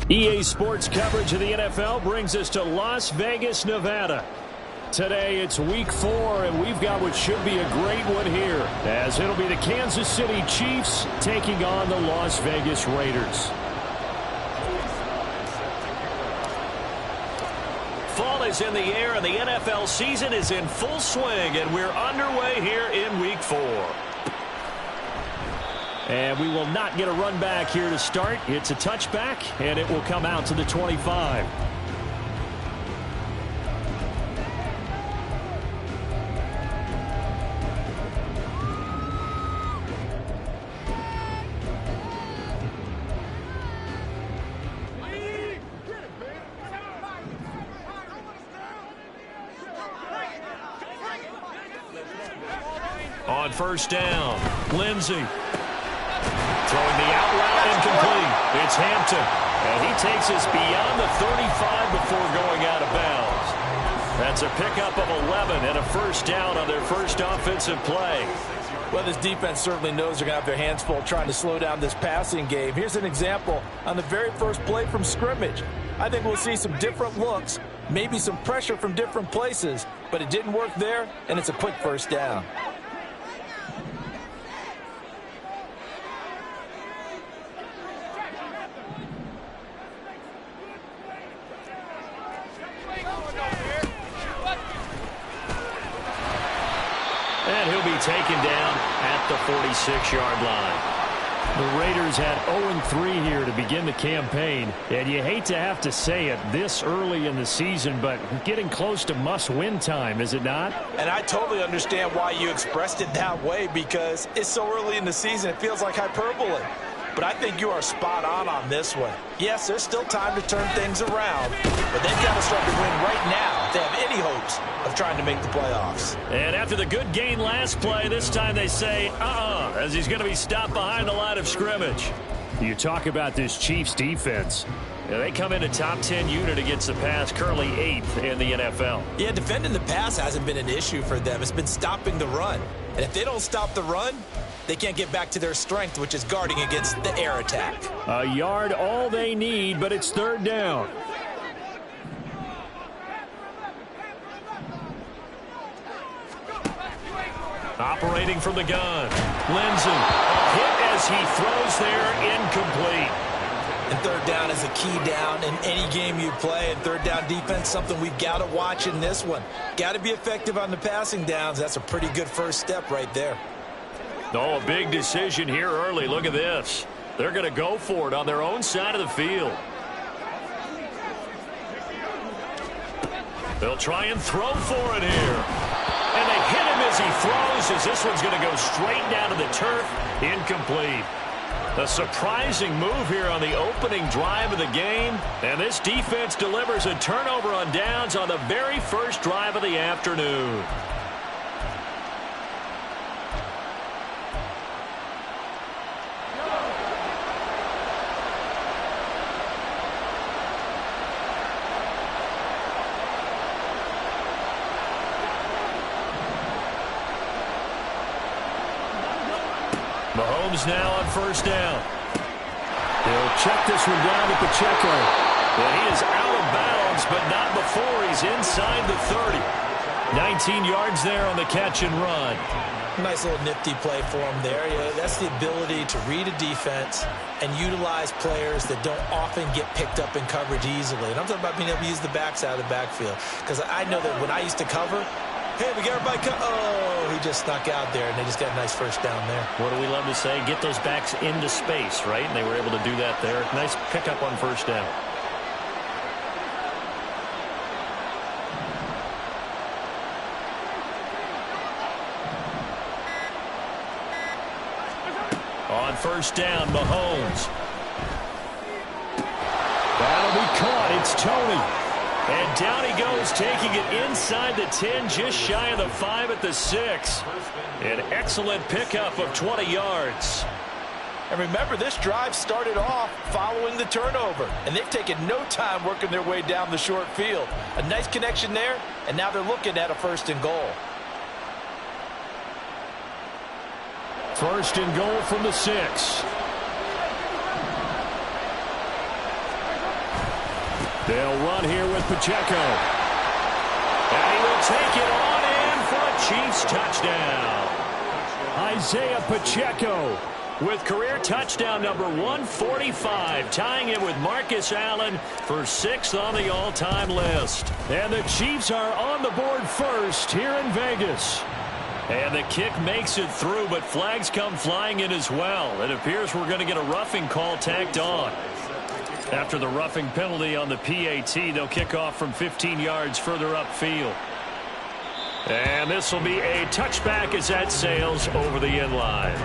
EA Sports coverage of the NFL brings us to Las Vegas, Nevada. Today it's week 4, and we've got what should be a great one here, as it'll be the Kansas City Chiefs taking on the Las Vegas Raiders. Fall is in the air, and the NFL season is in full swing, and we're underway here in week 4. And we will not get a run back here to start. It's a touchback, and it will come out to the 25. On first down, Lindsey. Throwing the out route incomplete. It's Hampton. And he takes us beyond the 35 before going out of bounds. That's a pickup of 11 and a first down on their first offensive play. Well, this defense certainly knows they're going to have their hands full trying to slow down this passing game. Here's an example on the very first play from scrimmage. I think we'll see some different looks, maybe some pressure from different places, but it didn't work there, and it's a quick first down. And he'll be taken down at the 46-yard line. The Raiders had 0-3 here to begin the campaign. And you hate to have to say it this early in the season, but getting close to must-win time, is it not? And I totally understand why you expressed it that way, because it's so early in the season, it feels like hyperbole. But I think you are spot on this one. Yes, there's still time to turn things around, but they've got to start to win right now if they have any hopes of trying to make the playoffs. And after the good gain last play, this time they say, as he's going to be stopped behind the line of scrimmage. You talk about this Chiefs defense. They come in a top 10 unit against the pass, currently 8th in the NFL. Yeah, defending the pass hasn't been an issue for them. It's been stopping the run. And if they don't stop the run, they can't get back to their strength, which is guarding against the air attack. A yard all they need, but it's third down. Operating from the gun. Lindsey. Hit as he throws there, incomplete. And third down is a key down in any game you play. And third down defense, something we've got to watch in this one. Got to be effective on the passing downs. That's a pretty good first step right there. Oh, a big decision here early. Look at this. They're going to go for it on their own side of the field. They'll try and throw for it here. And they hit him as he throws, as this one's going to go straight down to the turf. Incomplete. A surprising move here on the opening drive of the game. And this defense delivers a turnover on downs on the very first drive of the afternoon. Mahomes now on first down. He'll check this one down to Pacheco. And he is out of bounds, but not before he's inside the 30. 19 yards there on the catch and run. Nice little nifty play for him there. Yeah, that's the ability to read a defense and utilize players that don't often get picked up in coverage easily. And I'm talking about being able to use the backs out of the backfield. Because I know that when I used to cover, hey, we got everybody oh, he just snuck out there, and they just got a nice first down there. What do we love to say? Get those backs into space, right? And they were able to do that there. Nice pickup on first down. On first down, Mahomes. That'll be caught. It's Tony. And down he goes, taking it inside the 10, just shy of the 5 at the 6. An excellent pickup of 20 yards. And remember, this drive started off following the turnover. And they've taken no time working their way down the short field. A nice connection there, and now they're looking at a 1st and goal. 1st and goal from the 6. They'll run here with Pacheco. And he will take it on in for a Chiefs touchdown. Isaiah Pacheco with career touchdown number 145, tying it with Marcus Allen for 6th on the all-time list. And the Chiefs are on the board first here in Vegas. And the kick makes it through, but flags come flying in as well. It appears we're going to get a roughing call tacked on. After the roughing penalty on the PAT, they'll kick off from 15 yards further upfield. And this will be a touchback as that sails over the end line.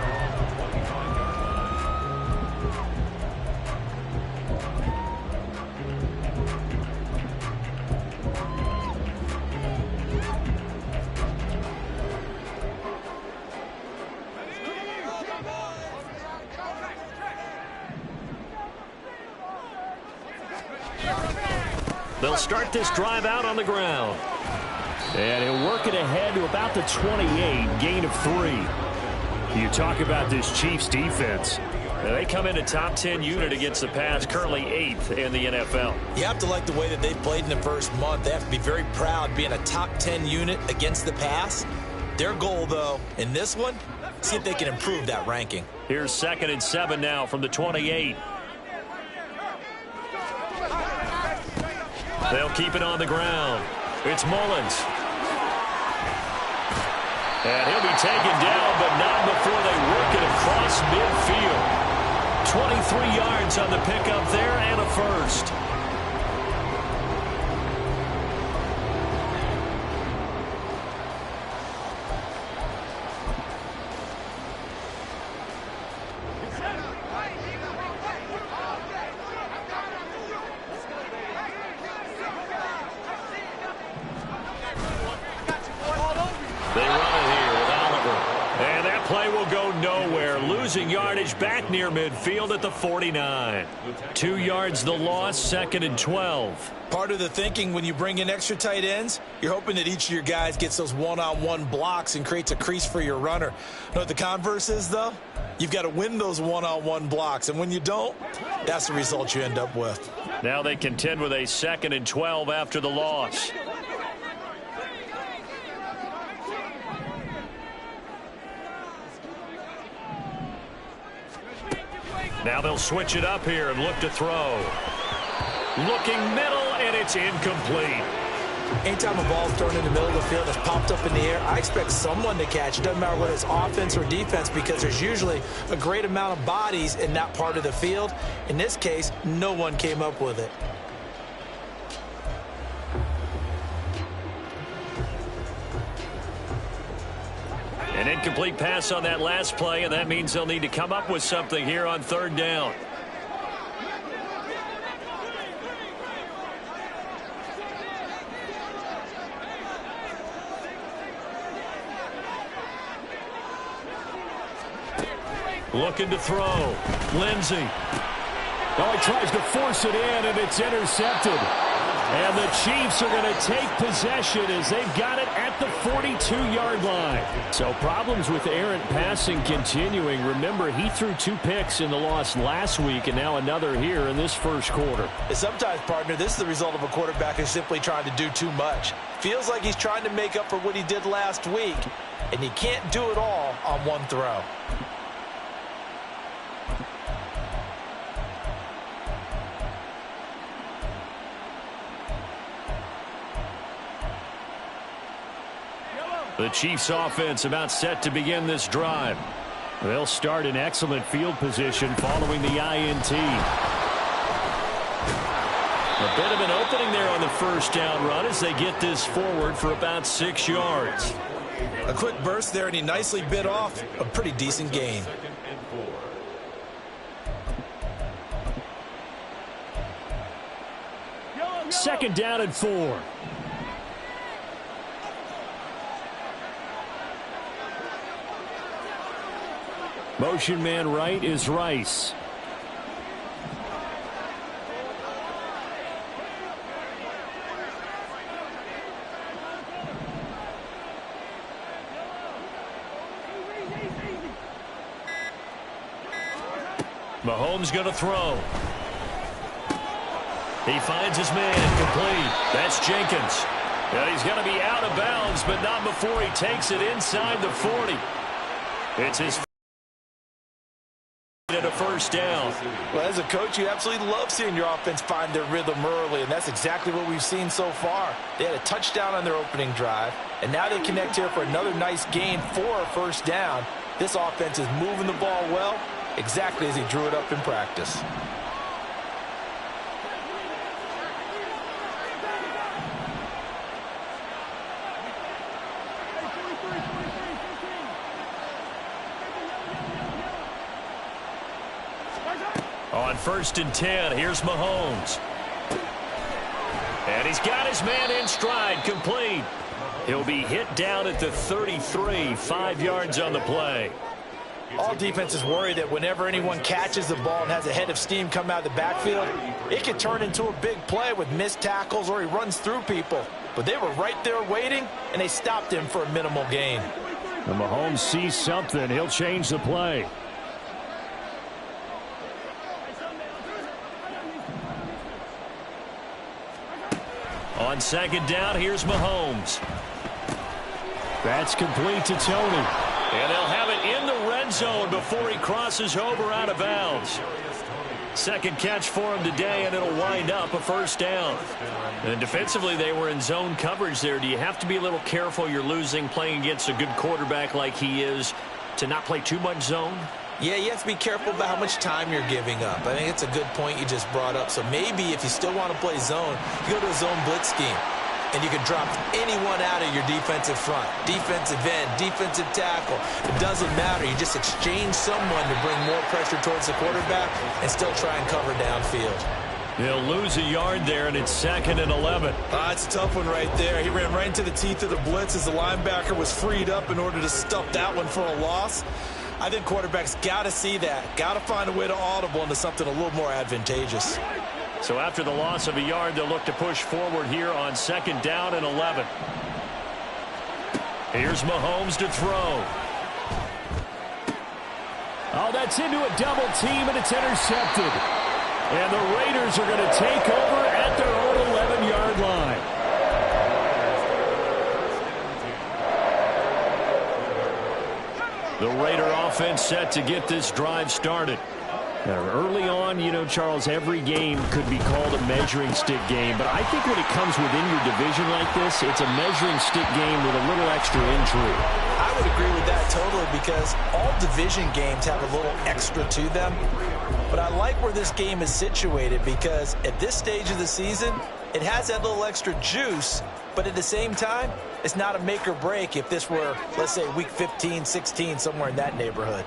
They'll start this drive out on the ground. And he'll work it ahead to about the 28, gain of 3. You talk about this Chiefs defense. They come in a top 10 unit against the pass, currently 8th in the NFL. You have to like the way that they played in the first month. They have to be very proud being a top 10 unit against the pass. Their goal, though, in this one, see if they can improve that ranking. Here's 2nd and 7 now from the 28. They'll keep it on the ground. It's Mullins. And he'll be taken down, but not before they work it across midfield. 23 yards on the pickup there and a first. Yardage back near midfield at the 49. 2 yards the loss, 2nd and 12. Part of the thinking when you bring in extra tight ends, you're hoping that each of your guys gets those one-on-one blocks and creates a crease for your runner. You know what the converse is, though? You've got to win those one-on-one blocks, and when you don't, that's the result you end up with. Now they contend with a 2nd and 12 after the loss. Now they'll switch it up here and look to throw. Looking middle, and it's incomplete. Anytime a ball's thrown in the middle of the field that's popped up in the air, I expect someone to catch. It doesn't matter whether it's offense or defense, because there's usually a great amount of bodies in that part of the field. In this case, no one came up with it. An incomplete pass on that last play, and that means they'll need to come up with something here on 3rd down. Looking to throw. Lindsey. Oh, he tries to force it in, and it's intercepted. And the Chiefs are going to take possession as they've got it at the 42-yard line. So problems with errant passing continuing. Remember, he threw 2 picks in the loss last week, and now another here in this first quarter. And sometimes, partner, this is the result of a quarterback who's simply trying to do too much. Feels like he's trying to make up for what he did last week, and he can't do it all on one throw. The Chiefs offense about set to begin this drive. They'll start in excellent field position following the INT. A bit of an opening there on the first down run as they get this forward for about 6 yards. A quick burst there, and he nicely bit off a pretty decent gain. Second down and 4. Motion man right is Rice. Mahomes going to throw. He finds his man, complete. That's Jenkins. And he's going to be out of bounds, but not before he takes it inside the 40. It's his at a first down. Well, as a coach, you absolutely love seeing your offense find their rhythm early, and that's exactly what we've seen so far. They had a touchdown on their opening drive, and now they connect here for another nice gain for a first down. This offense is moving the ball well, exactly as he drew it up in practice. On 1st and 10, here's Mahomes. And he's got his man in stride, complete. He'll be hit down at the 33, 5 yards on the play. All defenses worry that whenever anyone catches the ball and has a head of steam come out of the backfield, it could turn into a big play with missed tackles or he runs through people. But they were right there waiting, and they stopped him for a minimal gain. And Mahomes sees something. He'll change the play. On 2nd down, here's Mahomes. That's complete to Tony. And they'll have it in the red zone before he crosses over out of bounds. Second catch for him today, and it'll wind up a first down. And defensively, they were in zone coverage there. Do you have to be a little careful you're losing playing against a good quarterback like he is to not play too much zone? Yeah, you have to be careful about how much time you're giving up. I think it's a good point you just brought up. So maybe if you still want to play zone, you go to a zone blitz scheme. And you can drop anyone out of your defensive front. Defensive end, defensive tackle. It doesn't matter. You just exchange someone to bring more pressure towards the quarterback and still try and cover downfield. They'll lose a yard there, and it's 2nd and 11. It's a tough one right there. He ran right into the teeth of the blitz as the linebacker was freed up in order to stuff that one for a loss. I think quarterbacks got to see that. Got to find a way to audible into something a little more advantageous. So after the loss of a yard, they'll look to push forward here on 2nd down and 11. Here's Mahomes to throw. Oh, that's into a double team, and it's intercepted. And the Raiders are going to take over at their own 11-yard line. The Raider offense set to get this drive started. Early on, you know, Charles, every game could be called a measuring stick game. But I think when it comes within your division like this, it's a measuring stick game with a little extra intrigue. I would agree with that totally because all division games have a little extra to them. But I like where this game is situated because at this stage of the season, it has that little extra juice. But at the same time, it's not a make or break if this were, let's say, week 15, 16, somewhere in that neighborhood.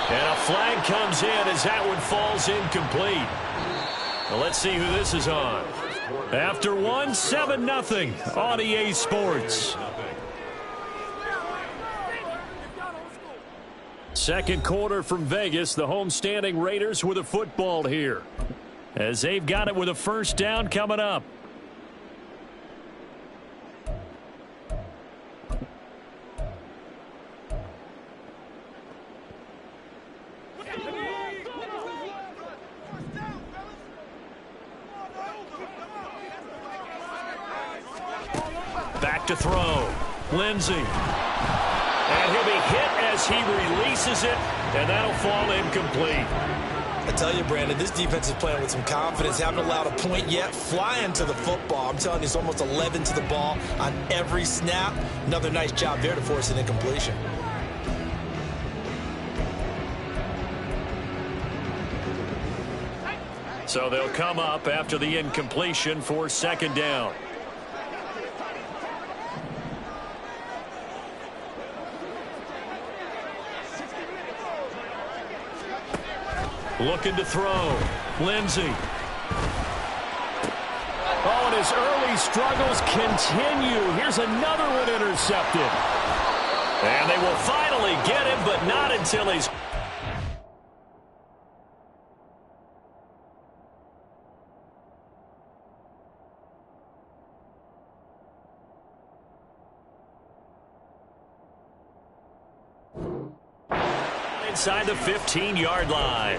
And a flag comes in as that one falls incomplete. Well, let's see who this is on. After one, 7-0 on EA Sports. Second quarter from Vegas. The homestanding Raiders with a football here, as they've got it with a first down coming up. Back to throw. Lindsey. And he'll be hit as he releases it, and that'll fall incomplete. I tell you, Brandon, this defense is playing with some confidence. Haven't allowed a point yet. Flying to the football. I'm telling you, it's almost 11 to the ball on every snap. Another nice job there to force an incompletion. So they'll come up after the incompletion for second down. Looking to throw. Lindsey. Oh, and his early struggles continue. Here's another one intercepted. And they will finally get him, but not until he's... inside the 15-yard line.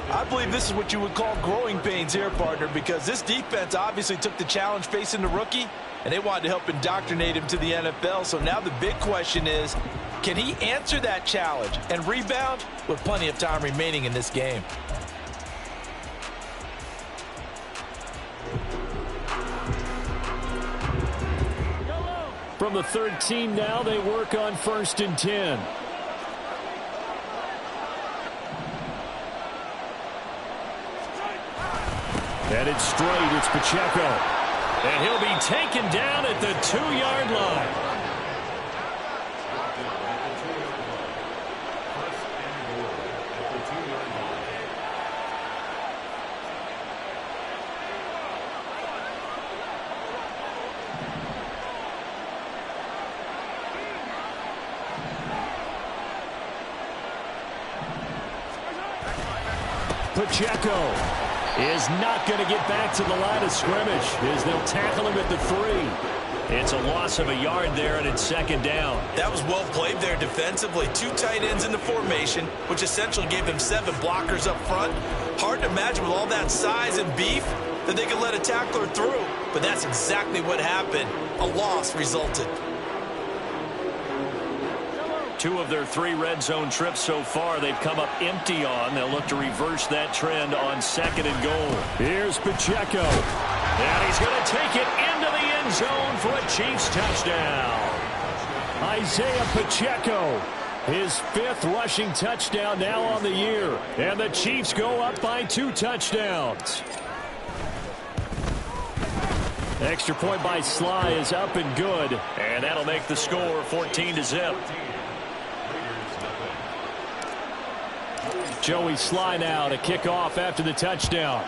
I believe this is what you would call growing pains here, partner, because this defense obviously took the challenge facing the rookie, and they wanted to help indoctrinate him to the NFL. So now the big question is, can he answer that challenge and rebound with plenty of time remaining in this game? From the 13 now, they work on 1st and 10. Headed straight, it's Pacheco. And he'll be taken down at the 2-yard line. Pacheco is not going to get back to the line of scrimmage as they'll tackle him at the 3. It's a loss of a yard there, and it's 2nd down. That was well played there defensively. 2 tight ends in the formation, which essentially gave them 7 blockers up front. Hard to imagine with all that size and beef that they could let a tackler through. But that's exactly what happened. A loss resulted. 2 of their 3 red zone trips so far they've come up empty on. They'll look to reverse that trend on 2nd and goal. Here's Pacheco. And he's going to take it into the end zone for a Chiefs touchdown. Isaiah Pacheco, his 5th rushing touchdown now on the year. And the Chiefs go up by 2 touchdowns. Extra point by Sly is up and good. And that'll make the score 14-0. Joey Sly now to kick off after the touchdown.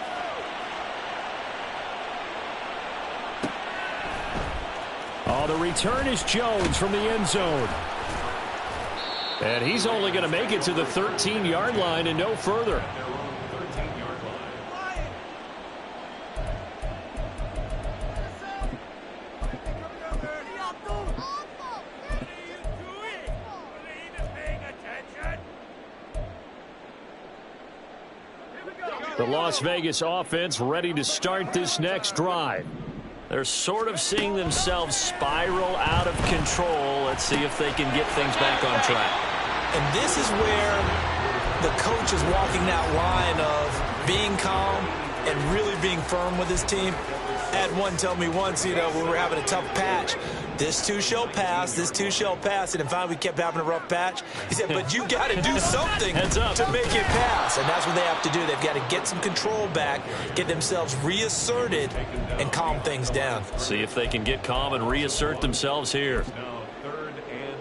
Oh, the return is Jones from the end zone. And he's only going to make it to the 13-yard line and no further. The Las Vegas offense ready to start this next drive. They're sort of seeing themselves spiral out of control. Let's see if they can get things back on track. And this is where the coach is walking that line of being calm and really being firm with his team. I had one tell me once, when we were having a tough patch, this too shall pass, this too shall pass. And then finally we kept having a rough patch. He said, but you got to do something to make it pass. And that's what they have to do. They've got to get some control back, get themselves reasserted, and calm things down. See if they can get calm and reassert themselves here. Now 3rd and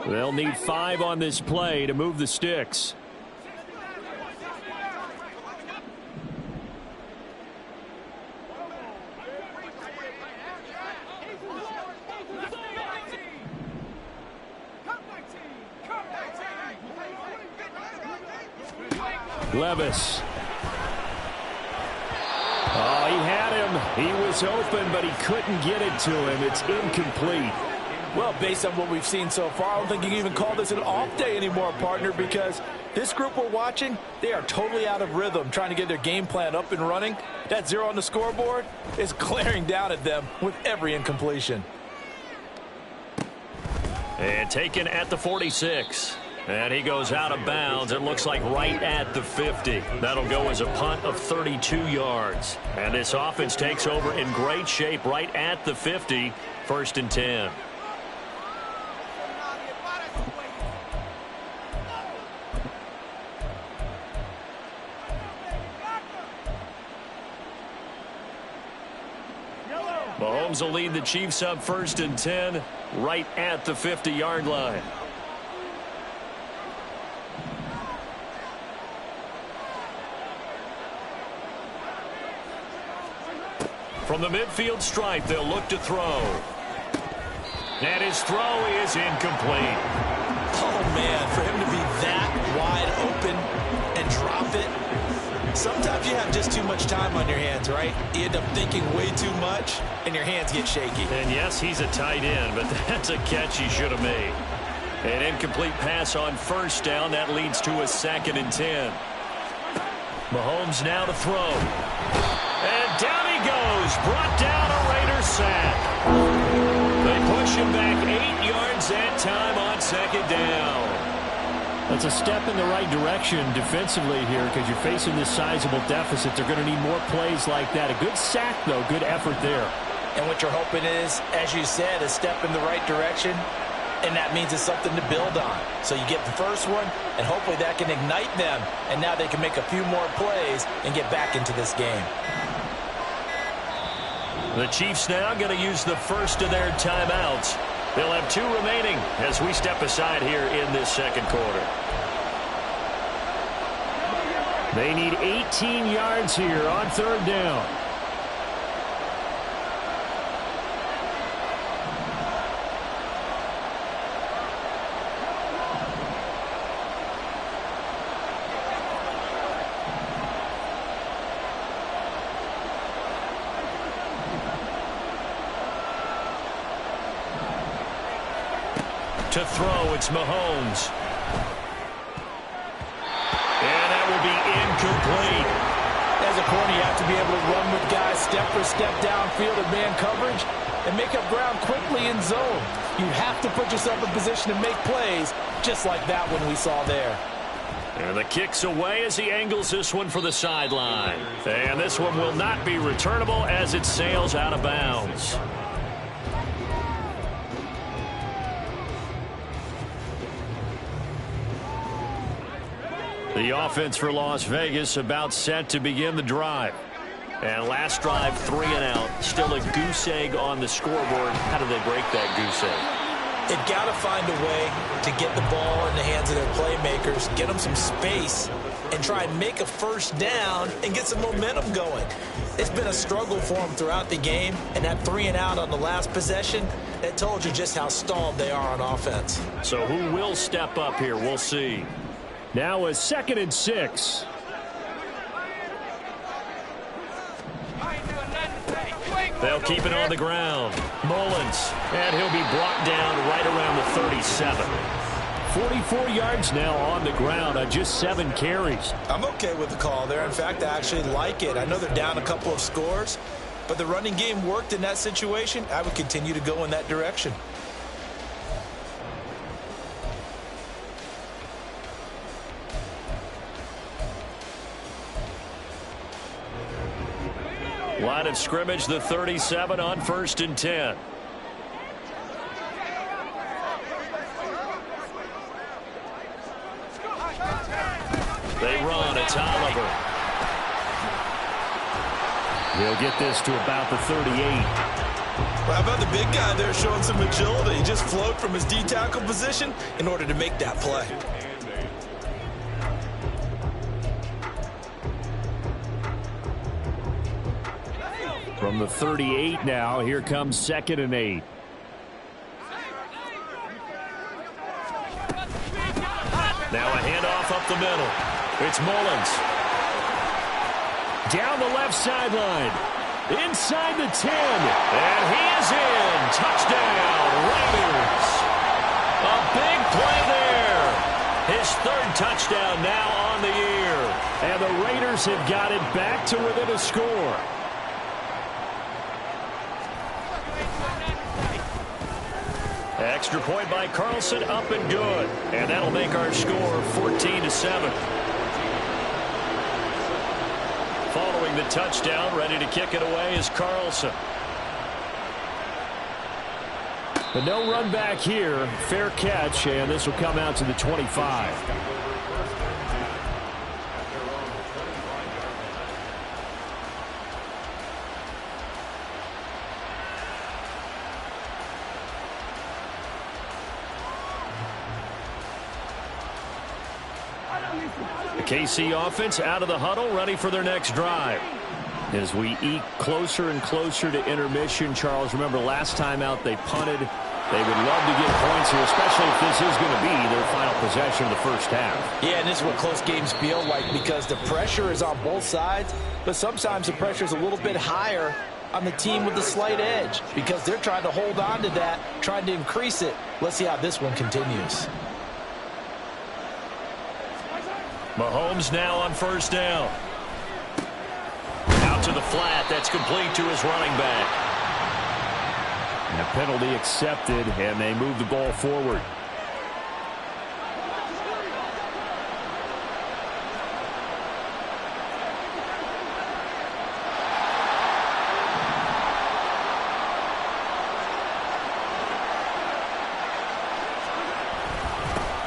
5. They'll need 5 on this play to move the sticks. Levis. Oh, he had him. He was open, but he couldn't get it to him. It's incomplete. Well, based on what we've seen so far, I don't think you can even call this an off day anymore, partner, because this group we're watching, they are totally out of rhythm, trying to get their game plan up and running. That 0 on the scoreboard is glaring down at them with every incompletion. And taken at the 46. And he goes out of bounds. It looks like right at the 50. That'll go as a punt of 32 yards. And this offense takes over in great shape right at the 50. 1st and 10. Mahomes will lead the Chiefs up 1st and 10 right at the 50-yard line. From the midfield stripe, they'll look to throw. And his throw is incomplete. Oh, man, for him to be that wide open and drop it, Sometimes you have just too much time on your hands, right? You end up thinking way too much, and your hands get shaky. And yes, he's a tight end, but that's a catch he should have made. An incomplete pass on first down. That leads to a 2nd and 10. Mahomes now to throw. And down he goes. Brought down a Raiders sack. They push him back 8 yards that time on 2nd down. That's a step in the right direction defensively here because you're facing this sizable deficit. They're going to need more plays like that. A good sack, though. Good effort there. And what you're hoping is, as you said, a step in the right direction, and that means it's something to build on. So you get the first one, and hopefully that can ignite them, and now they can make a few more plays and get back into this game. The Chiefs now going to use the first of their timeouts. They'll have 2 remaining as we step aside here in this 2nd quarter. They need 18 yards here on 3rd down. To throw, it's Mahomes. And that will be incomplete. As a corner, you have to be able to run with guys step for step downfield in man coverage and make up ground quickly in zone. You have to put yourself in position to make plays, just like that one we saw there. And the kick's away as he angles this one for the sideline. And this one will not be returnable as it sails out of bounds. The offense for Las Vegas about set to begin the drive. And last drive, 3 and out. Still a goose egg on the scoreboard. How do they break that goose egg? They've got to find a way to get the ball in the hands of their playmakers, get them some space, and try and make a first down and get some momentum going. It's been a struggle for them throughout the game, and that 3 and out on the last possession, that told you just how stalled they are on offense. So who will step up here? We'll see. Now a 2nd and 6. They'll keep it on the ground. Mullins, and he'll be brought down right around the 37. 44 yards now on the ground on just 7 carries. I'm okay with the call there. In fact, I actually like it. I know they're down a couple of scores, but the running game worked in that situation. I would continue to go in that direction. Line of scrimmage, the 37 on 1st and 10. They run. It's Oliver. He'll get this to about the 38. Well, how about the big guy there showing some agility? He just float from his D-tackle position in order to make that play. From the 38 now, here comes 2nd and 8. Now a handoff up the middle. It's Mullins. Down the left sideline. Inside the 10. And he is in. Touchdown, Raiders. A big play there. His 3rd touchdown now on the year. And the Raiders have got it back to within a score. Extra point by Carlson, up and good. And that'll make our score 14-7. Following the touchdown, ready to kick it away is Carlson. But no run back here. Fair catch, and this will come out to the 25. The KC offense out of the huddle, ready for their next drive. As we eke closer and closer to intermission, Charles, remember last time out they punted They would love to get points here, especially if this is going to be their final possession of the first half. Yeah, and this is what close games feel like because the pressure is on both sides, but sometimes the pressure is a little bit higher on the team with the slight edge because they're trying to hold on to that, trying to increase it. Let's see how this one continues. Mahomes now on first down. Out to the flat. That's complete to his running back. And a penalty accepted, and they move the ball forward.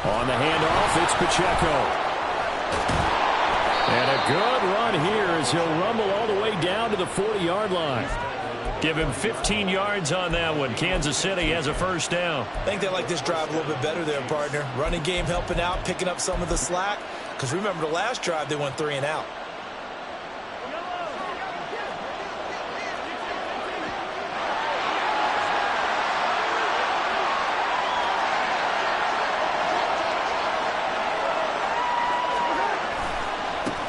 On the handoff, it's Pacheco. And a good run here as he'll rumble all the way down to the 40-yard line. Give him 15 yards on that one. Kansas City has a first down. I think they like this drive a little bit better there, partner. Running game helping out, picking up some of the slack. Because remember the last drive, they went 3 and out.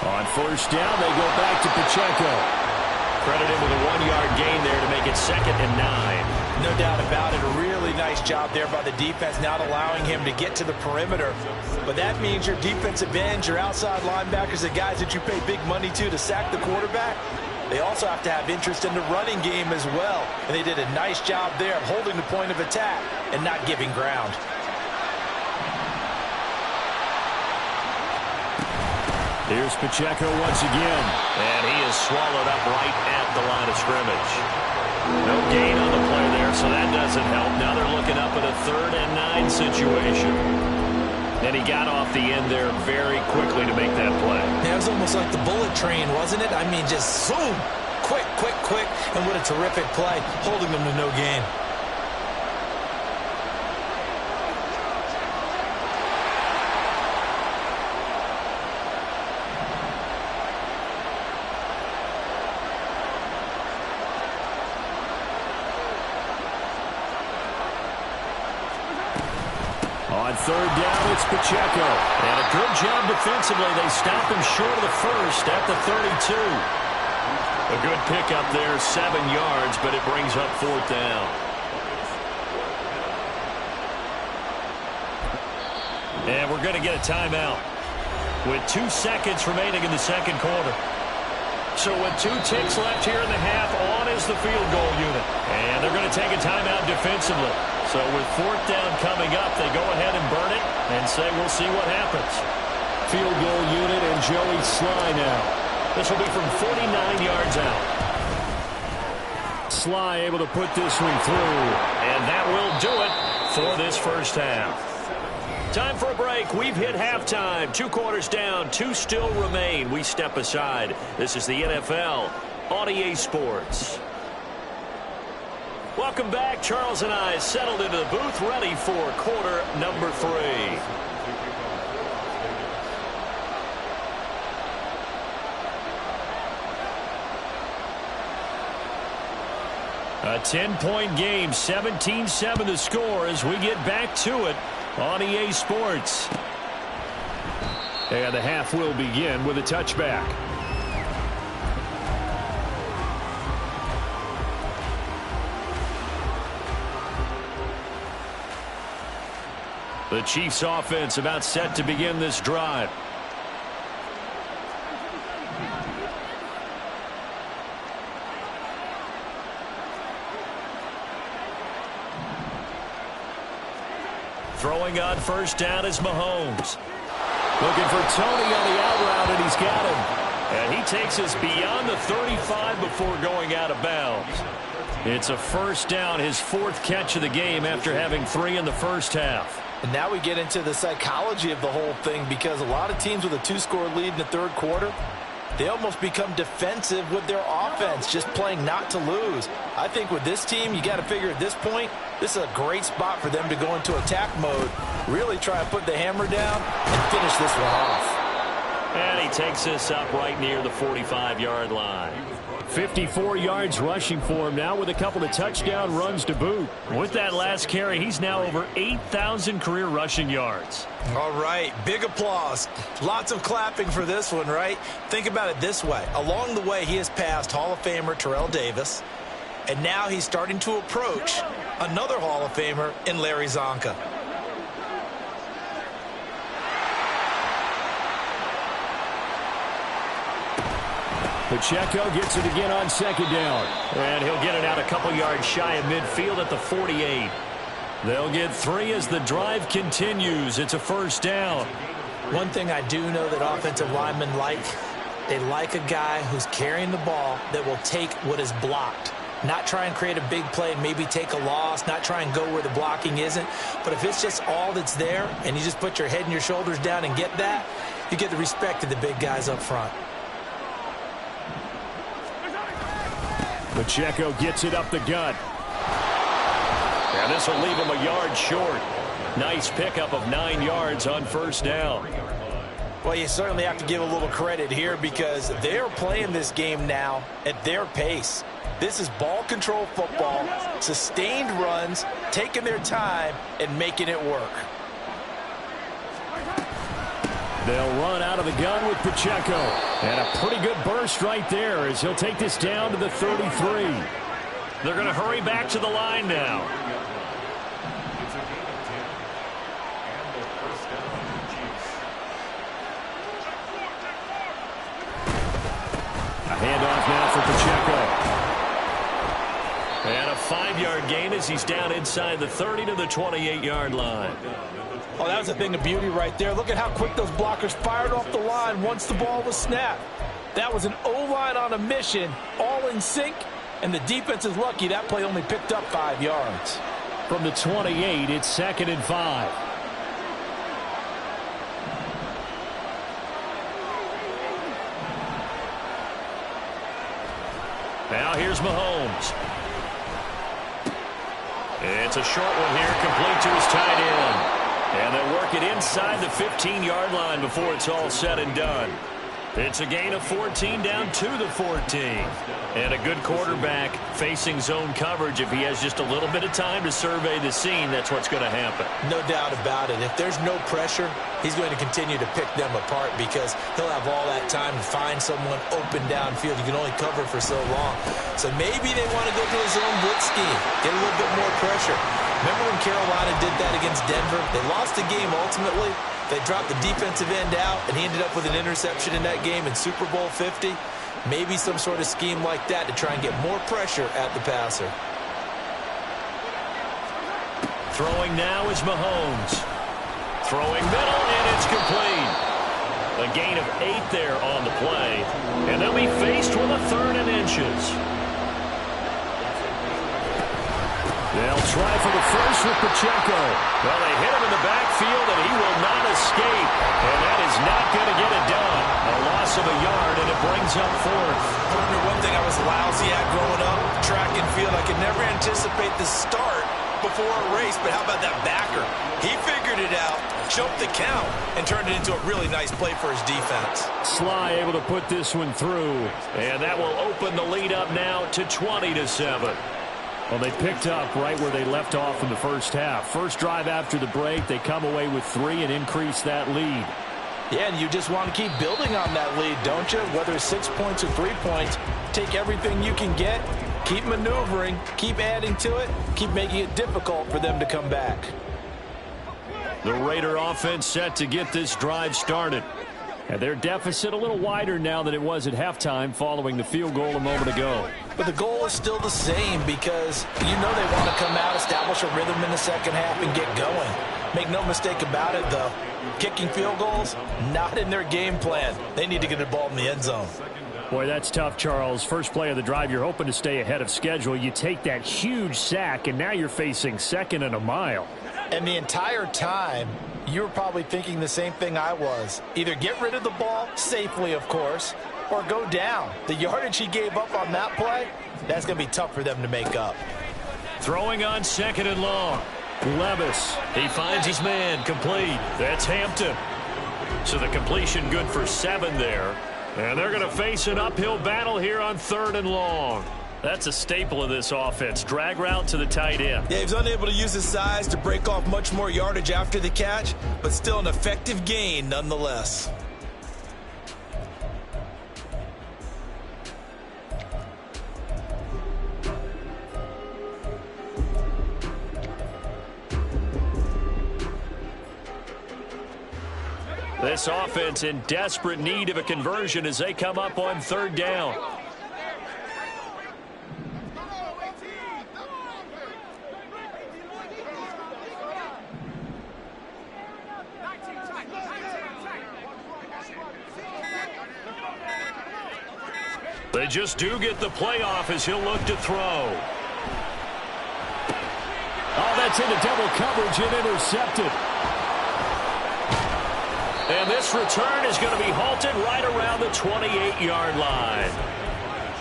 On first down, they go back to Pacheco. Credit him with a 1-yard gain there to make it 2nd and 9. No doubt about it. A really nice job there by the defense, not allowing him to get to the perimeter. But that means your defensive ends, your outside linebackers, the guys that you pay big money to sack the quarterback, they also have to have interest in the running game as well. And they did a nice job there of holding the point of attack and not giving ground. Here's Pacheco once again. And he is swallowed up right at the line of scrimmage. No gain on the play there, so that doesn't help. Now they're looking up at a 3rd and 9 situation. And he got off the end there very quickly to make that play. Yeah, it was almost like the bullet train, wasn't it? I mean, just zoom. Quick, quick, quick. And what a terrific play, holding them to no gain. On 3rd down, it's Pacheco. And a good job defensively. They stop him short of the first at the 32. A good pickup there, 7 yards, but it brings up 4th down. And we're going to get a timeout with 2 seconds remaining in the second quarter. So with 2 ticks left here in the half, on is the field goal unit. And they're going to take a timeout defensively. So with 4th down coming up, they go ahead and burn it and say we'll see what happens. Field goal unit and Joey Sly now. This will be from 49 yards out. Sly able to put this one through. And that will do it for this first half. Time for a break. We've hit halftime. 2 quarters down, 2 still remain. We step aside. This is the NFL on EA Sports. Welcome back. Charles and I settled into the booth, ready for quarter number 3. A 10-point game, 17-7 the score as we get back to it on EA Sports. And the half will begin with a touchback. The Chiefs offense about set to begin this drive. Throwing on first down is Mahomes. Looking for Tony on the out route, and he's got him. And he takes us beyond the 35 before going out of bounds. It's a first down, his 4th catch of the game after having 3 in the first half. And now we get into the psychology of the whole thing because a lot of teams with a 2-score lead in the 3rd quarter, they almost become defensive with their offense, just playing not to lose. I think with this team, you got to figure at this point, this is a great spot for them to go into attack mode, really try to put the hammer down and finish this one off. And he takes this up right near the 45-yard line. 54 yards rushing for him now with a couple of touchdown runs to boot. With that last carry, he's now over 8,000 career rushing yards. All right, big applause. Lots of clapping for this one, right? Think about it this way. Along the way, he has passed Hall of Famer Terrell Davis, and now he's starting to approach another Hall of Famer in Larry Zonka. Pacheco gets it again on second down. And he'll get it out a couple yards shy of midfield at the 48. They'll get 3 as the drive continues. It's a first down. One thing I do know that offensive linemen like, they like a guy who's carrying the ball that will take what is blocked. Not try and create a big play and maybe take a loss, not try and go where the blocking isn't. But if it's just all that's there and you just put your head and your shoulders down and get that, you get the respect of the big guys up front. Pacheco gets it up the gut. And this will leave him a yard short. Nice pickup of 9 yards on first down. Well, you certainly have to give a little credit here because they're playing this game now at their pace. This is ball control football, sustained runs, taking their time and making it work. They'll run out of the gun with Pacheco. And a pretty good burst right there as he'll take this down to the 33. They're going to hurry back to the line now. It's a gain of 10. And the first down for the Chiefs. A handoff now for Pacheco. And a 5-yard gain as he's down inside the 30 to the 28-yard line. Oh, that was a thing of beauty right there. Look at how quick those blockers fired off the line once the ball was snapped. That was an O-line on a mission, all in sync, and the defense is lucky that play only picked up 5 yards. From the 28, it's 2nd and 5. Now here's Mahomes. It's a short one here, complete to his tight end. And they'll work it inside the 15-yard line before it's all said and done. It's a gain of 14 down to the 14. And a good quarterback facing zone coverage. If he has just a little bit of time to survey the scene, that's what's going to happen. No doubt about it. If there's no pressure, he's going to continue to pick them apart because he'll have all that time to find someone open downfield. You can only cover for so long. So maybe they want to go to a zone blitz scheme, get a little bit more pressure. Remember when Carolina did that against Denver? They lost the game ultimately. They dropped the defensive end out, and he ended up with an interception in that game in Super Bowl 50. Maybe some sort of scheme like that to try and get more pressure at the passer. Throwing now is Mahomes. Throwing middle, and it's complete. A gain of 8 there on the play, and they'll be faced with a 3rd and inches. They'll try for the first with Pacheco. Well, they hit him in the backfield, and he will not escape. And that is not going to get it done. A loss of a yard, and it brings up 4th. Partner, one thing I was lousy at growing up, track and field, I could never anticipate the start before a race, but how about that backer? He figured it out, jumped the count, and turned it into a really nice play for his defense. Sly able to put this one through. And that will open the lead up now to 20-7. Well, they picked up right where they left off in the first half. First drive after the break, they come away with 3 and increase that lead. Yeah, and you just want to keep building on that lead, don't you? Whether it's 6 points or 3 points, take everything you can get, keep maneuvering, keep adding to it, keep making it difficult for them to come back. The Raider offense set to get this drive started. And their deficit a little wider now than it was at halftime following the field goal a moment ago. But the goal is still the same because you know they want to come out, establish a rhythm in the second half, and get going. Make no mistake about it, though. Kicking field goals, not in their game plan. They need to get the ball in the end zone. Boy, that's tough, Charles. First play of the drive, you're hoping to stay ahead of schedule. You take that huge sack, and now you're facing 2nd and a mile. And the entire time, you were probably thinking the same thing I was. Either get rid of the ball, safely of course, or go down. The yardage he gave up on that play, that's going to be tough for them to make up. Throwing on 2nd and long. Levis. He finds his man complete. That's Hampton. So the completion good for 7 there. And they're going to face an uphill battle here on 3rd and long. That's a staple of this offense. Drag route to the tight end. Yeah, he was unable to use his size to break off much more yardage after the catch, but still an effective gain nonetheless. This offense in desperate need of a conversion as they come up on 3rd down. They just do get the playoff as he'll look to throw. Oh, that's into double coverage and intercepted. And this return is going to be halted right around the 28-yard line.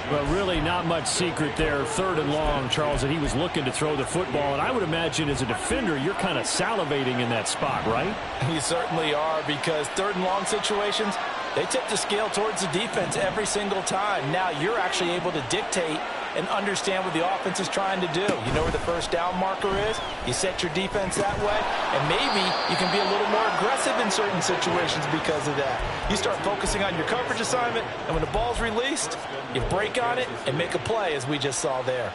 But really not much secret there. 3rd and long, Charles, that he was looking to throw the football. And I would imagine as a defender, you're kind of salivating in that spot, right? You certainly are, because 3rd and long situations, they tip the scale towards the defense every single time. Now you're actually able to dictate and understand what the offense is trying to do. You know where the first down marker is. You set your defense that way, and maybe you can be a little more aggressive in certain situations because of that. You start focusing on your coverage assignment, and when the ball's released, you break on it and make a play, as we just saw there.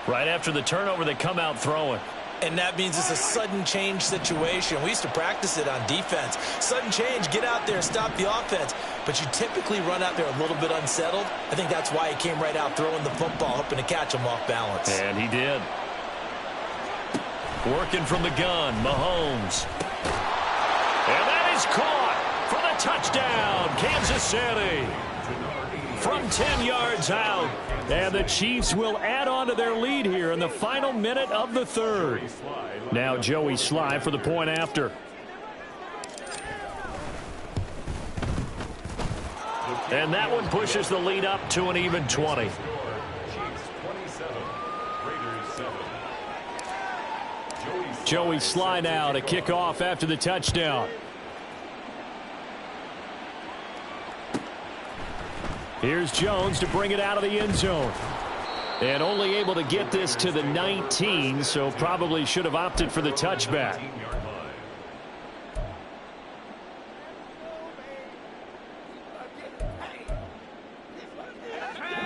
Right after the turnover, they come out throwing. And that means it's a sudden change situation. We used to practice it on defense. Sudden change, get out there, stop the offense. But you typically run out there a little bit unsettled. I think that's why he came right out throwing the football, hoping to catch him off balance. And he did. Working from the gun, Mahomes. And that is caught for the touchdown, Kansas City. From 10 yards out. And the Chiefs will add on to their lead here in the final minute of the 3rd. Now Joey Sly for the point after. And that one pushes the lead up to an even 20. Chiefs 27, Raiders 7. Joey Sly now to kick off after the touchdown. Here's Jones to bring it out of the end zone. And only able to get this to the 19, so probably should have opted for the touchback.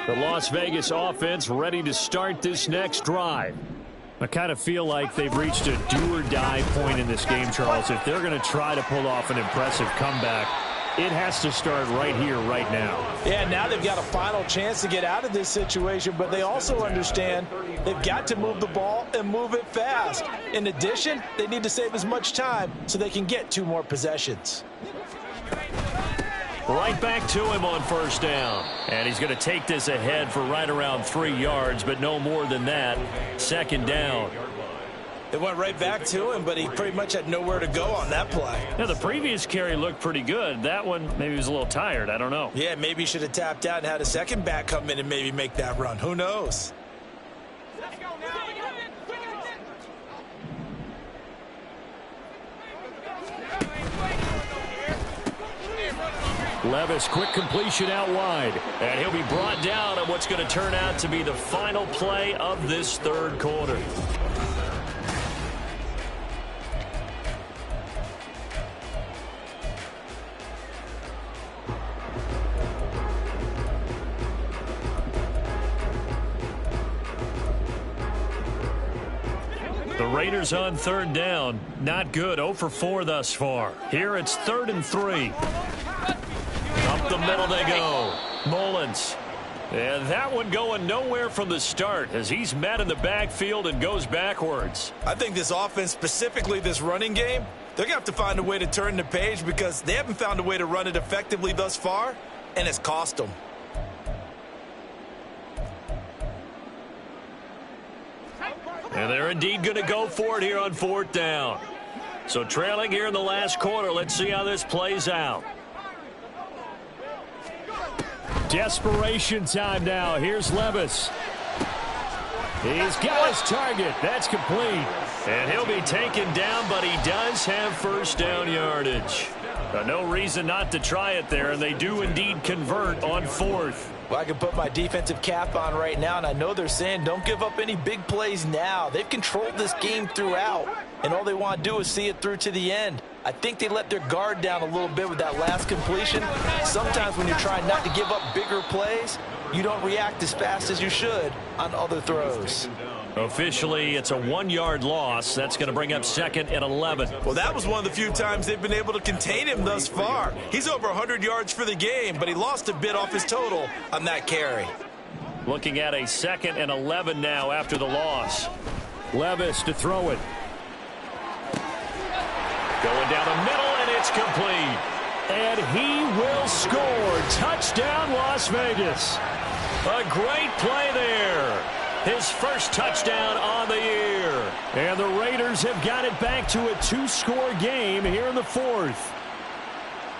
The Las Vegas offense ready to start this next drive. I kind of feel like they've reached a do-or-die point in this game, Charles. If they're going to try to pull off an impressive comeback, it has to start right here, right now. Yeah, now they've got a final chance to get out of this situation, but they also understand they've got to move the ball and move it fast. In addition, they need to save as much time so they can get 2 more possessions. Right back to him on 1st down. And he's going to take this ahead for right around 3 yards, but no more than that. 2nd down. It went right back to him, but he pretty much had nowhere to go on that play. Now, the previous carry looked pretty good. That one, maybe he was a little tired. I don't know. Yeah, maybe he should have tapped out and had a second back come in and maybe make that run. Who knows? Levis, quick completion out wide. And he'll be brought down on what's going to turn out to be the final play of this 3rd quarter. The Raiders on 3rd down. Not good. 0 for 4 thus far. Here it's 3rd and 3. Up the middle they go. Mullins. And that one going nowhere from the start as he's met in the backfield and goes backwards. I think this offense, specifically this running game, they're going to have to find a way to turn the page because they haven't found a way to run it effectively thus far, and it's cost them. And they're indeed going to go for it here on 4th down. So trailing here in the last quarter. Let's see how this plays out. Desperation time now. Here's Levis. He's got his target. That's complete. And he'll be taken down, but he does have first down yardage. No reason not to try it there, and they do indeed convert on fourth. Well, I can put my defensive cap on right now, and I know they're saying don't give up any big plays now. They've controlled this game throughout, and all they want to do is see it through to the end. I think they let their guard down a little bit with that last completion. Sometimes when you're trying not to give up bigger plays, you don't react as fast as you should on other throws. Officially, it's a 1-yard loss. That's going to bring up 2nd and 11. Well, that was one of the few times they've been able to contain him thus far. He's over 100 yards for the game, but he lost a bit off his total on that carry. Looking at a 2nd and 11 now after the loss. Levis to throw it. Going down the middle, and it's complete. And he will score. Touchdown, Las Vegas. A great play there. His first touchdown on the year. And the Raiders have got it back to a 2-score game here in the 4th.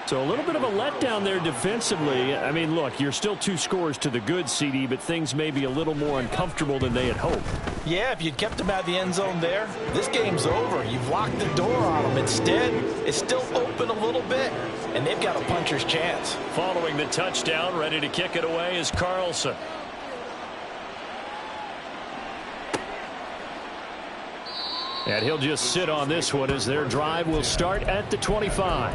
So a little bit of a letdown there defensively. I mean, look, you're still 2 scores to the good, CD, but things may be a little more uncomfortable than they had hoped. Yeah, if you'd kept him out of the end zone there, this game's over. You've locked the door on him. Instead, it's still open a little bit, and they've got a puncher's chance. Following the touchdown, ready to kick it away is Carlson. And he'll just sit on this one as their drive will start at the 25.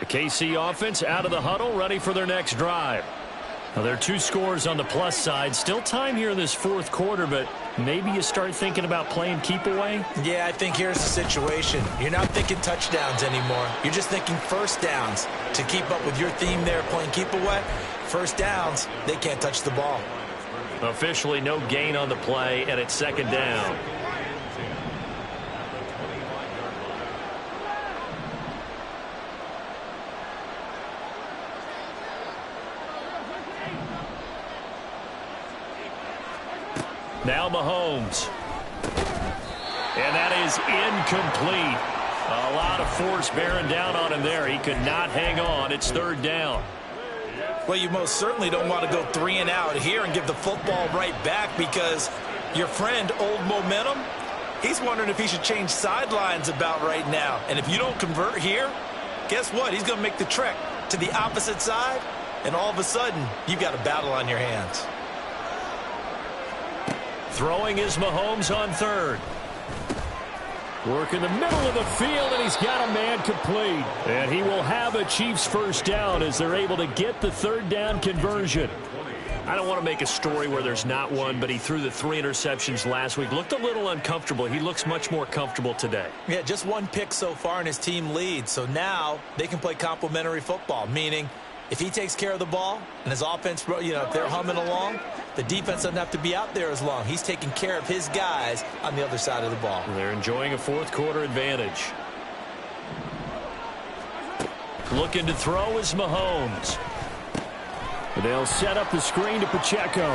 The KC offense out of the huddle, ready for their next drive. Now, there are 2 scores on the plus side. Still time here in this 4th quarter, but maybe you start thinking about playing keep away? Yeah, I think here's the situation. You're not thinking touchdowns anymore. You're just thinking first downs. To keep up with your theme there, playing keep away, first downs, they can't touch the ball. Officially no gain on the play, and it's 2nd down. Now Mahomes. And that is incomplete. A lot of force bearing down on him there. He could not hang on. It's 3rd down. Well, you most certainly don't want to go 3 and out here and give the football right back because your friend, Old Momentum, he's wondering if he should change sidelines about right now. And if you don't convert here, guess what? He's going to make the trek to the opposite side, and all of a sudden, you've got a battle on your hands. Throwing is Mahomes on 3rd. Work in the middle of the field, and he's got a man complete. And he will have a Chiefs first down as they're able to get the 3rd down conversion. I don't want to make a story where there's not one, but he threw the 3 interceptions last week. Looked a little uncomfortable. He looks much more comfortable today. Yeah, just 1 pick so far, and his team leads. So now they can play complementary football, meaning if he takes care of the ball and his offense, if they're humming along, the defense doesn't have to be out there as long. He's taking care of his guys on the other side of the ball. They're enjoying a 4th quarter advantage. Looking to throw is Mahomes. They'll set up the screen to Pacheco.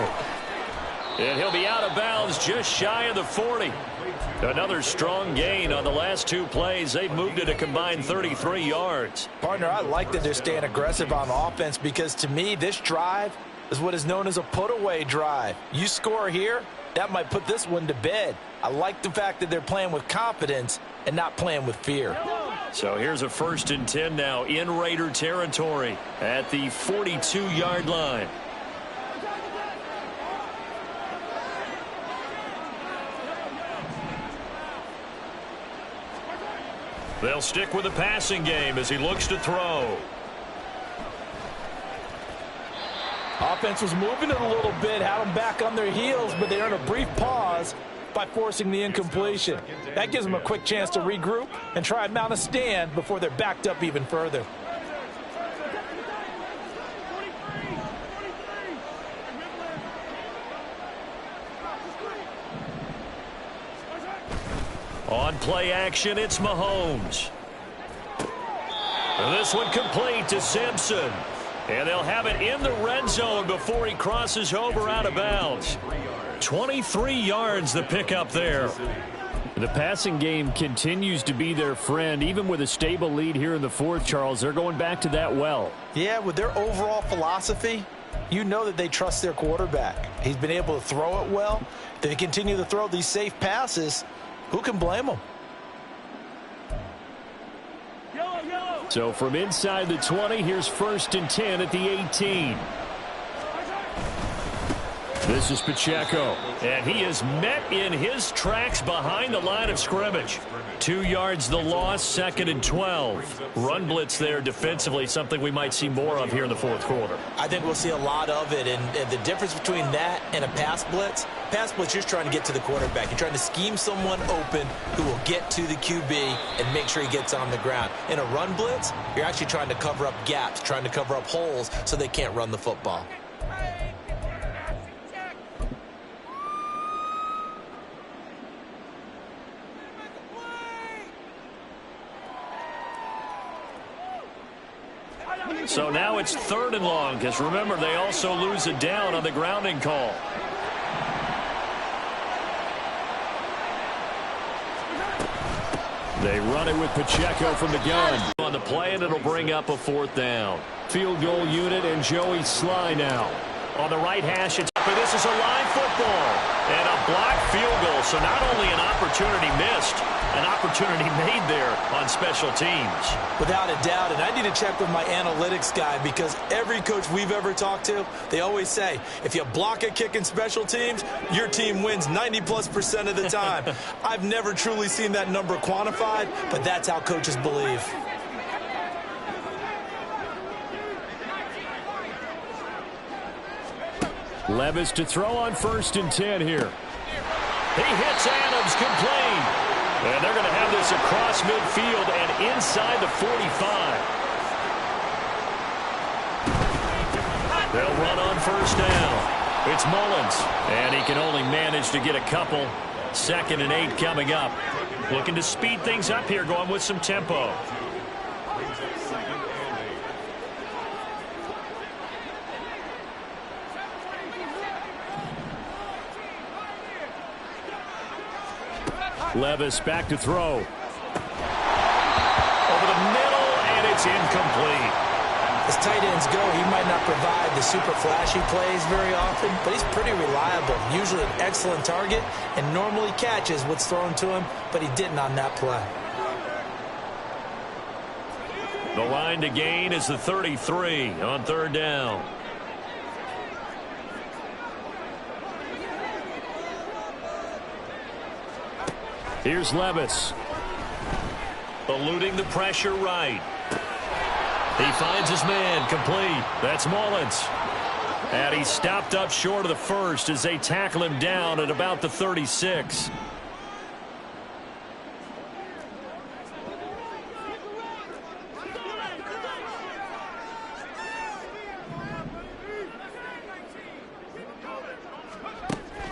And he'll be out of bounds just shy of the 40. Another strong gain on the last 2 plays. They've moved it a combined 33 yards. Partner, I like that they're staying aggressive on offense because to me, this drive is what is known as a put-away drive. You score here, that might put this one to bed. I like the fact that they're playing with confidence and not playing with fear. So here's a 1st and 10 now in Raider territory at the 42-yard line. They'll stick with the passing game as he looks to throw. Offense was moving it a little bit, had them back on their heels, but they earned a brief pause by forcing the incompletion. That gives them a quick chance to regroup and try and mount a stand before they're backed up even further. On play action, it's Mahomes. And this one complete to Simpson. And they'll have it in the red zone before he crosses over out of bounds. 23 yards the pickup there. The passing game continues to be their friend. Even with a stable lead here in the fourth, Charles, they're going back to that well. Yeah, with their overall philosophy, you know that they trust their quarterback. He's been able to throw it well. They continue to throw these safe passes. Who can blame them? So from inside the 20, here's 1st and 10 at the 18. This is Pacheco. And he is met in his tracks behind the line of scrimmage. 2 yards the loss, 2nd and 12. Run blitz there defensively, something we might see more of here in the fourth quarter. I think we'll see a lot of it, and the difference between that and a pass blitz, you're just trying to get to the quarterback. You're trying to scheme someone open who will get to the QB and make sure he gets on the ground. In a run blitz, you're actually trying to cover up gaps, trying to cover up holes so they can't run the football. So now it's 3rd and long, because remember, they also lose a down on the grounding call. They run it with Pacheco from the gun. On the play, and it'll bring up a 4th down. Field goal unit and Joey Sly now. On the right hash, this is a live football. And a blocked field goal, so not only an opportunity missed, an opportunity made there on special teams. Without a doubt, and I need to check with my analytics guy because every coach we've ever talked to, they always say, if you block a kick in special teams, your team wins 90+% of the time. I've never truly seen that number quantified, but that's how coaches believe. Levis to throw on 1st and 10 here. He hits Adams complete. And they're going to have this across midfield and inside the 45. They'll run on 1st down. It's Mullins. And he can only manage to get a couple. 2nd and 8 coming up. Looking to speed things up here, going with some tempo. Levis back to throw. Over the middle, and it's incomplete. As tight ends go, he might not provide the super flashy plays very often, but he's pretty reliable. Usually an excellent target and normally catches what's thrown to him, but he didn't on that play. The line to gain is the 33 on 3rd down. Here's Levis. Eluding the pressure right. He finds his man complete. That's Mullins. And he's stopped up short of the 1st as they tackle him down at about the 36.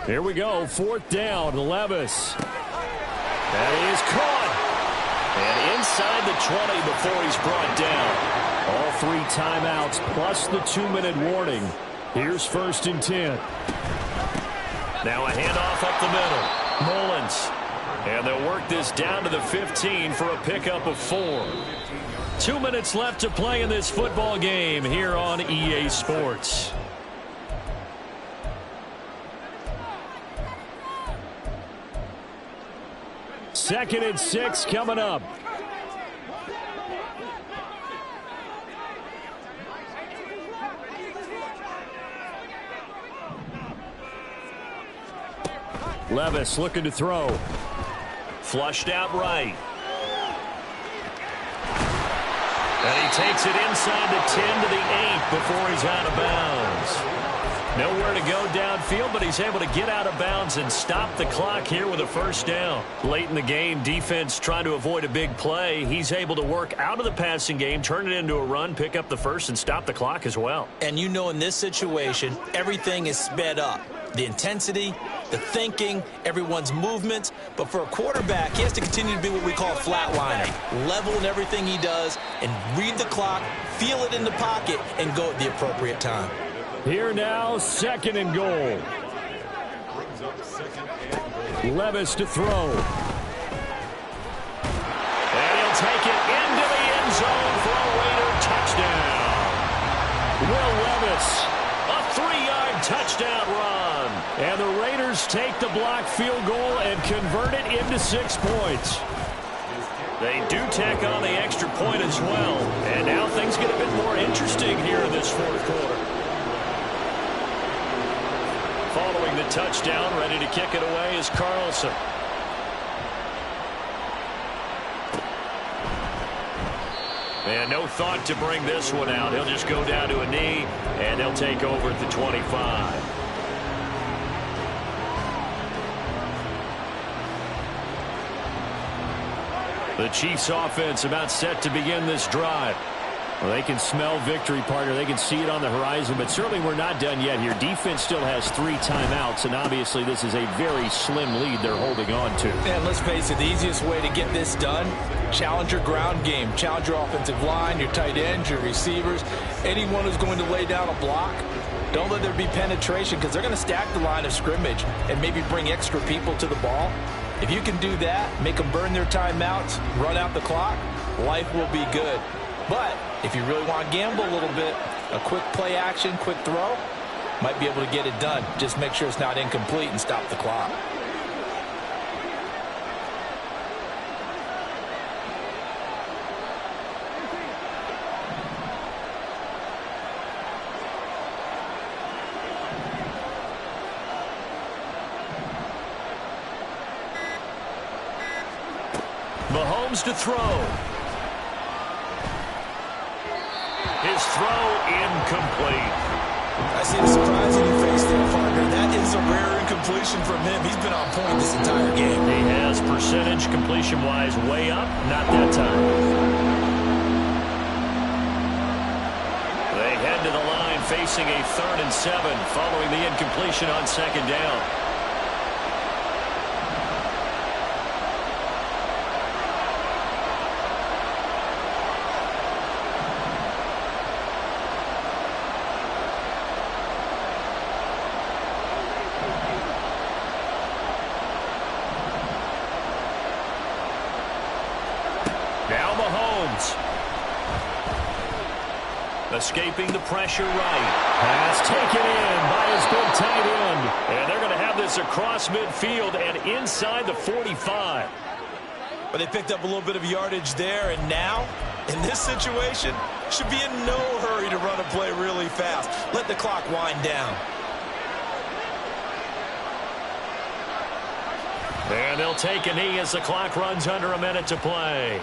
Here we go, 4th down, Levis. And he is caught. And inside the 20 before he's brought down. All 3 timeouts plus the 2-minute warning. Here's 1st and 10. Now a handoff up the middle. Mullins. And they'll work this down to the 15 for a pickup of 4. 2 minutes left to play in this football game here on EA Sports. Second and 6 coming up. Levis looking to throw. Flushed out right. And he takes it inside the 10 to the 8 before he's out of bounds. Nowhere to go downfield, but he's able to get out of bounds and stop the clock here with a 1st down. Late in the game, defense trying to avoid a big play. He's able to work out of the passing game, turn it into a run, pick up the 1st, and stop the clock as well. And you know in this situation, everything is sped up. the intensity, the thinking, everyone's movements. But for a quarterback, he has to continue to be what we call flatlining, level in everything he does, and read the clock, feel it in the pocket, and go at the appropriate time. Here now, 2nd and goal. Levis to throw. And he'll take it into the end zone for a Raider touchdown. Will Levis, a 3-yard touchdown run. And the Raiders take the blocked field goal and convert it into 6 points. They do tack on the extra point as well. And now things get a bit more interesting here in this 4th quarter. Following the touchdown, ready to kick it away is Carlson. And no thought to bring this one out. He'll just go down to a knee, and he'll take over at the 25. The Chiefs offense about set to begin this drive. Well, they can smell victory, partner. They can see it on the horizon, but certainly we're not done yet here. Defense still has 3 timeouts, and obviously this is a very slim lead they're holding on to. And let's face it, the easiest way to get this done, challenge your ground game. Challenge your offensive line, your tight ends, your receivers, anyone who's going to lay down a block. Don't let there be penetration because they're going to stack the line of scrimmage and maybe bring extra people to the ball. If you can do that, make them burn their timeouts, run out the clock, life will be good. But if you really want to gamble a little bit, a quick play action, quick throw, might be able to get it done. Just make sure it's not incomplete and stop the clock. Mahomes to throw. His throw incomplete. I see the surprise in your face there, partner. That is a rare incompletion from him. He's been on point this entire game. He has percentage completion-wise way up. Not that time. They head to the line facing a 3rd and 7 following the incompletion on 2nd down. Now Mahomes. Escaping the pressure right. Pass taken in by his big tight end. And they're going to have this across midfield and inside the 45. But they picked up a little bit of yardage there, and now, in this situation, should be in no hurry to run a play really fast. Let the clock wind down. And they'll take a knee as the clock runs under a minute to play.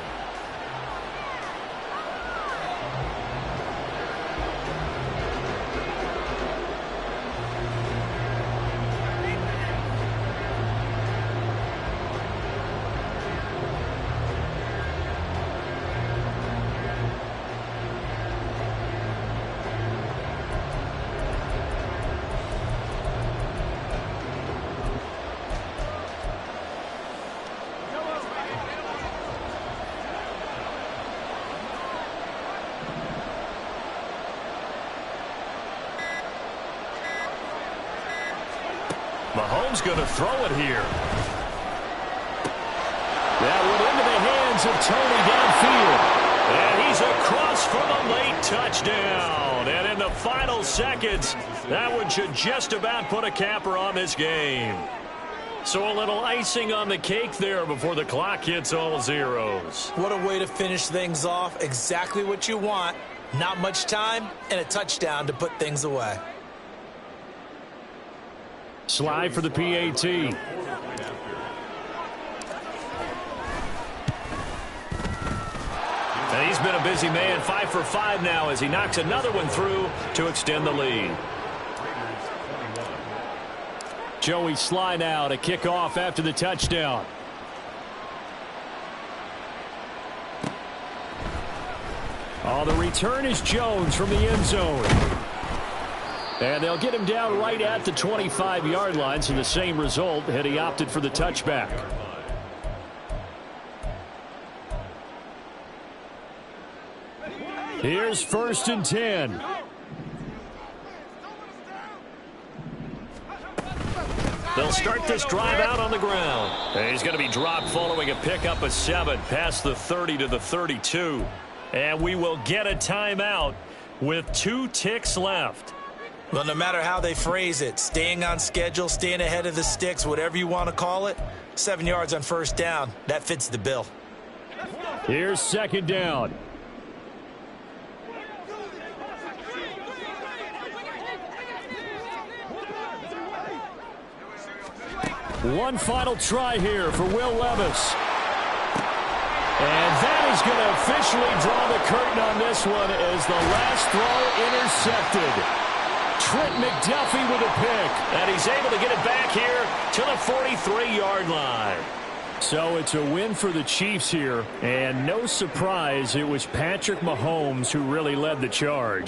Mahomes going to throw it here. That went into the hands of Tony downfield. And he's across for the late touchdown. And in the final seconds, that one should just about put a capper on this game. So a little icing on the cake there before the clock hits all zeros. What a way to finish things off. Exactly what you want. Not much time and a touchdown to put things away. Slide for the PAT. And he's been a busy man, 5 for 5 now as he knocks another one through to extend the lead. Joey Sly now to kick off after the touchdown. Oh, the return is Jones from the end zone. And they'll get him down right at the 25-yard line, so the same result had he opted for the touchback. Here's 1st and 10. They'll start this drive out on the ground. And he's going to be dropped following a pickup of 7 past the 30 to the 32. And we will get a timeout with 2 ticks left. Well, no matter how they phrase it, staying on schedule, staying ahead of the sticks, whatever you want to call it, 7 yards on 1st down, that fits the bill. Here's 2nd down. One final try here for Will Levis. And that is going to officially draw the curtain on this one as the last throw intercepted. Trent McDuffie with a pick. And he's able to get it back here to the 43-yard line. So it's a win for the Chiefs here. And no surprise, it was Patrick Mahomes who really led the charge.